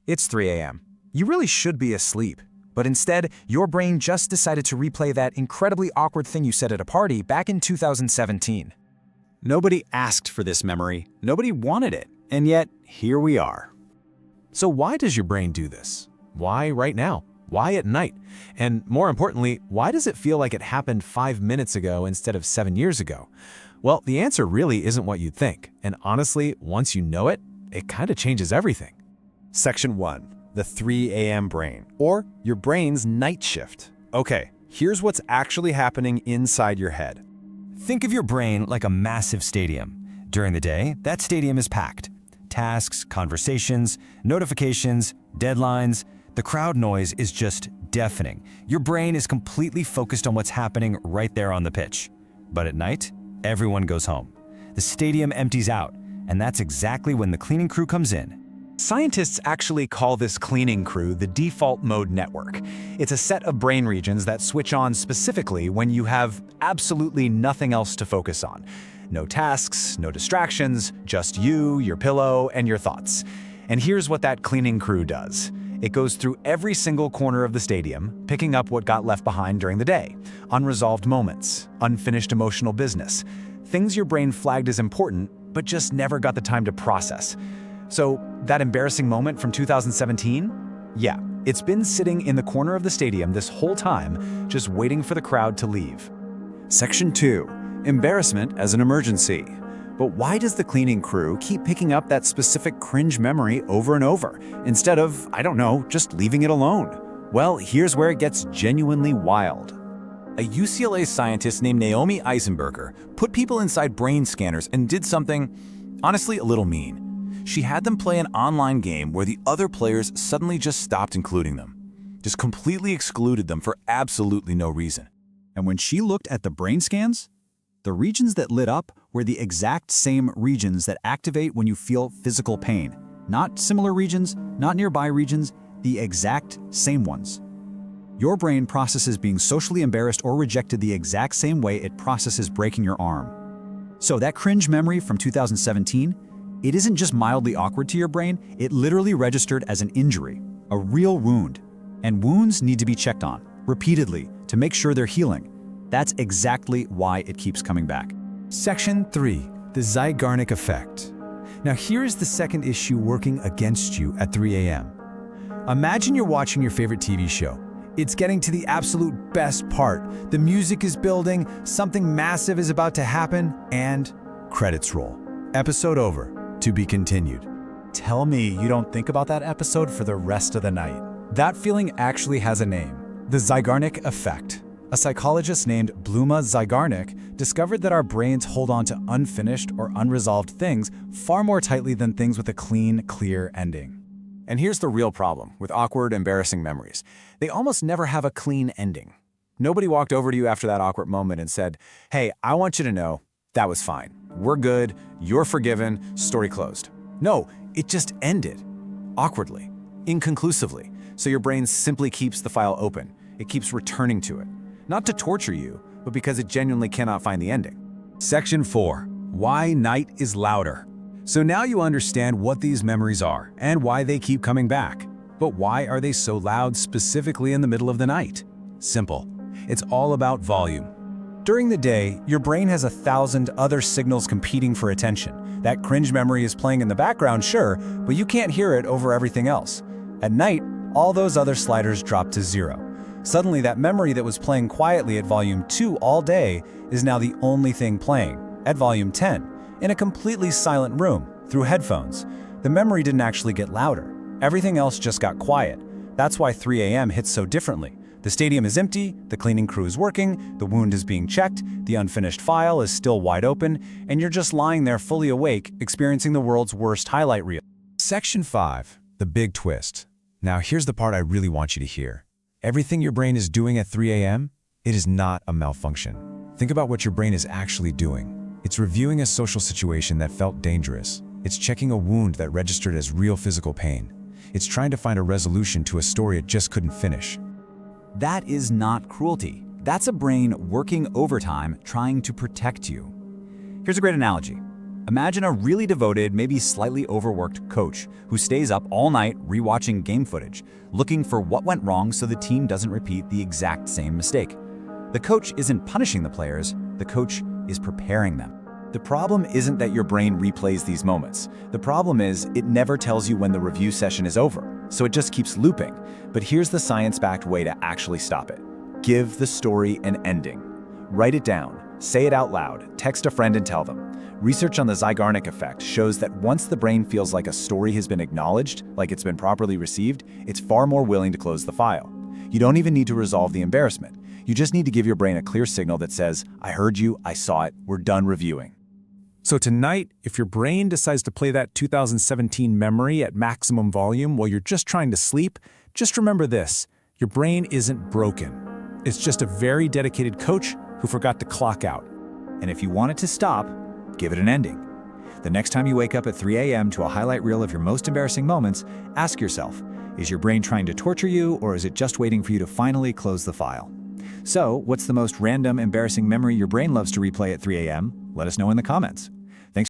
It's 3 a.m. You really should be asleep, but instead, your brain just decided to replay that incredibly awkward thing you said at a party back in 2017. Nobody asked for this memory, nobody wanted it, and yet here we are. So why does your brain do this? Why right now? Why at night? And more importantly, why does it feel like it happened 5 minutes ago instead of 7 years ago? Well, the answer really isn't what you'd think, and honestly, once you know it, it kind of changes everything. Section 1. The 3 a.m. brain, or your brain's night shift. Okay, here's what's actually happening inside your head. Think of your brain like a massive stadium. During the day, that stadium is packed. Tasks, conversations, notifications, deadlines. The crowd noise is just deafening. Your brain is completely focused on what's happening right there on the pitch. But at night, everyone goes home. The stadium empties out, and that's exactly when the cleaning crew comes in. Scientists actually call this cleaning crew the default mode network. It's a set of brain regions that switch on specifically when you have absolutely nothing else to focus on. No tasks, no distractions, just you, your pillow, and your thoughts. And here's what that cleaning crew does. It goes through every single corner of the stadium, picking up what got left behind during the day. Unresolved moments, unfinished emotional business, things your brain flagged as important, but just never got the time to process. So, that embarrassing moment from 2017? Yeah, it's been sitting in the corner of the stadium this whole time, just waiting for the crowd to leave. Section 2. Embarrassment as an emergency. But why does the cleaning crew keep picking up that specific cringe memory over and over, instead of, I don't know, just leaving it alone? Well, here's where it gets genuinely wild. A UCLA scientist named Naomi Eisenberger put people inside brain scanners and did something, honestly, a little mean. She had them play an online game where the other players suddenly just stopped including them. Just completely excluded them for absolutely no reason. And when she looked at the brain scans, the regions that lit up were the exact same regions that activate when you feel physical pain. Not similar regions, not nearby regions, the exact same ones. Your brain processes being socially embarrassed or rejected the exact same way it processes breaking your arm. So that cringe memory from 2017, it isn't just mildly awkward to your brain, it literally registered as an injury, a real wound. And wounds need to be checked on, repeatedly, to make sure they're healing. That's exactly why it keeps coming back. Section 3. The Zeigarnik effect. Now here's the second issue working against you at 3 a.m. Imagine you're watching your favorite TV show. It's getting to the absolute best part. The music is building, something massive is about to happen, and credits roll. Episode over. To be continued. Tell me you don't think about that episode for the rest of the night. That feeling actually has a name. The Zeigarnik effect. A psychologist named Bluma Zeigarnik discovered that our brains hold on to unfinished or unresolved things far more tightly than things with a clean, clear ending. And here's the real problem with awkward, embarrassing memories. They almost never have a clean ending. Nobody walked over to you after that awkward moment and said, "Hey, I want you to know that was fine. We're good, you're forgiven, story closed." No, it just ended. Awkwardly, inconclusively. So your brain simply keeps the file open. It keeps returning to it. Not to torture you, but because it genuinely cannot find the ending. Section 4. Why night is louder. So now you understand what these memories are and why they keep coming back. But why are they so loud specifically in the middle of the night? Simple. It's all about volume. During the day, your brain has 1,000 other signals competing for attention. That cringe memory is playing in the background, sure, but you can't hear it over everything else. At night, all those other sliders drop to zero. Suddenly, that memory that was playing quietly at volume 2 all day is now the only thing playing, at volume 10, in a completely silent room, through headphones. The memory didn't actually get louder. Everything else just got quiet. That's why 3 a.m. hits so differently. The stadium is empty, the cleaning crew is working, the wound is being checked, the unfinished file is still wide open, and you're just lying there fully awake, experiencing the world's worst highlight reel. Section 5. The big twist. Now here's the part I really want you to hear. Everything your brain is doing at 3 a.m., it is not a malfunction. Think about what your brain is actually doing. It's reviewing a social situation that felt dangerous. It's checking a wound that registered as real physical pain. It's trying to find a resolution to a story it just couldn't finish. That is not cruelty. That's a brain working overtime trying to protect you. Here's a great analogy. Imagine a really devoted, maybe slightly overworked coach who stays up all night rewatching game footage, looking for what went wrong so the team doesn't repeat the exact same mistake. The coach isn't punishing the players, the coach is preparing them. The problem isn't that your brain replays these moments. The problem is it never tells you when the review session is over, so it just keeps looping. But here's the science-backed way to actually stop it. Give the story an ending. Write it down, say it out loud, text a friend and tell them. Research on the Zeigarnik effect shows that once the brain feels like a story has been acknowledged, like it's been properly received, it's far more willing to close the file. You don't even need to resolve the embarrassment. You just need to give your brain a clear signal that says, I heard you, I saw it, we're done reviewing. So tonight, if your brain decides to play that 2017 memory at maximum volume while you're just trying to sleep, just remember this: your brain isn't broken. It's just a very dedicated coach who forgot to clock out. And if you want it to stop, give it an ending. The next time you wake up at 3 a.m. to a highlight reel of your most embarrassing moments, ask yourself, is your brain trying to torture you, or is it just waiting for you to finally close the file? So, what's the most random, embarrassing memory your brain loves to replay at 3 a.m.? Let us know in the comments.